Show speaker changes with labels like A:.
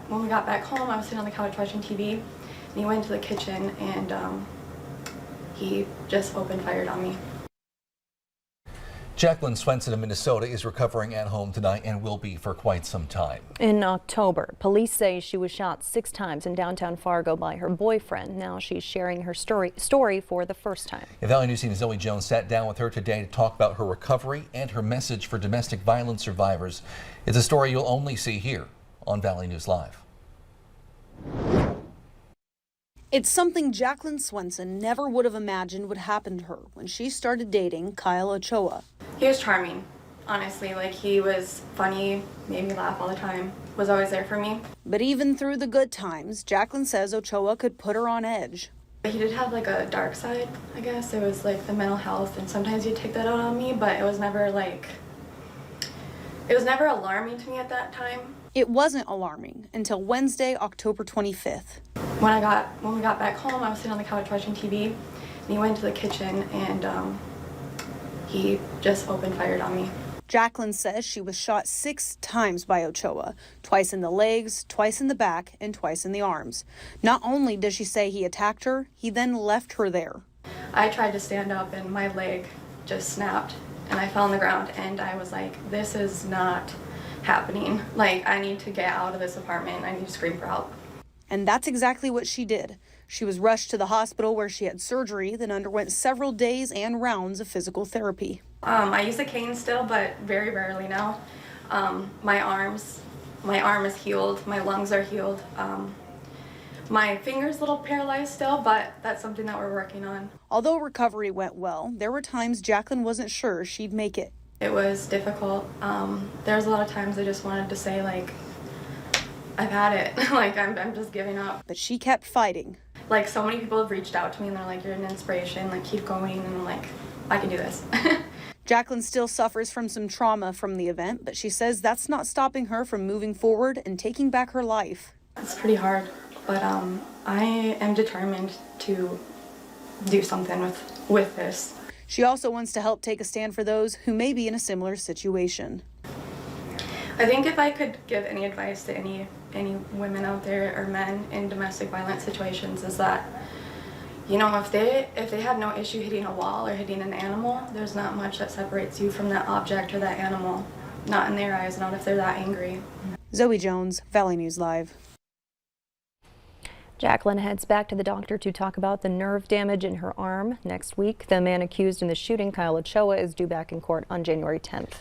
A: When we got back home, I was sitting on the couch watching TV, and he went into the kitchen and he just opened fire on me.
B: Jacqueline Swenson of Minnesota is recovering at home tonight and will be for quite some time.
C: In October, police say she was shot 6 times in downtown Fargo by her boyfriend. Now she's sharing her story for the first time.
B: Valley News team Zoe Jones sat down with her today to talk about her recovery and her message for domestic violence survivors. It's a story you'll only see here on Valley News Live.
D: It's something Jacqueline Swenson never would have imagined would happen to her when she started dating Kyle Ochoa.
A: He was charming, honestly. Like, he was funny, made me laugh all the time, was always there for me.
D: But even through the good times, Jacqueline says Ochoa could put her on edge.
A: He did have like a dark side, I guess. It was like the mental health, and sometimes he'd take that out on me, but it was never alarming to me at that time.
D: It wasn't alarming until Wednesday, October 25th.
A: When we got back home, I was sitting on the couch watching TV, and he went into the kitchen and he just opened fire on me.
D: Jacqueline says she was shot 6 times by Ochoa, twice in the legs, twice in the back, and twice in the arms. Not only does she say he attacked her, he then left her there.
A: I tried to stand up and my leg just snapped and I fell on the ground, and I was like, this is not happening. Like, I need to get out of this apartment. I need to scream for help.
D: And that's exactly what she did. She was rushed to the hospital where she had surgery, then underwent several days and rounds of physical therapy.
A: I use a cane still, but very rarely now. My arm is healed, my lungs are healed. My finger's a little paralyzed still, but that's something that we're working on.
D: Although recovery went well, there were times Jacqueline wasn't sure she'd make it.
A: It was difficult. There was a lot of times I just wanted to say, like, I've had it. Like, I'm just giving up.
D: But she kept fighting.
A: Like, so many people have reached out to me and they're like, you're an inspiration, like, keep going. And I'm like, I can do this.
D: Jacqueline still suffers from some trauma from the event, but she says that's not stopping her from moving forward and taking back her life.
A: It's pretty hard, but I am determined to do something with this.
D: She also wants to help take a stand for those who may be in a similar situation.
A: I think if I could give any advice to any women out there or men in domestic violence situations, is that, you know, if they have no issue hitting a wall or hitting an animal, there's not much that separates you from that object or that animal. Not in their eyes, not if they're that angry.
D: Zoe Jones, Valley News Live.
C: Jacqueline heads back to the doctor to talk about the nerve damage in her arm next week. The man accused in the shooting, Kyle Ochoa, is due back in court on January 10th.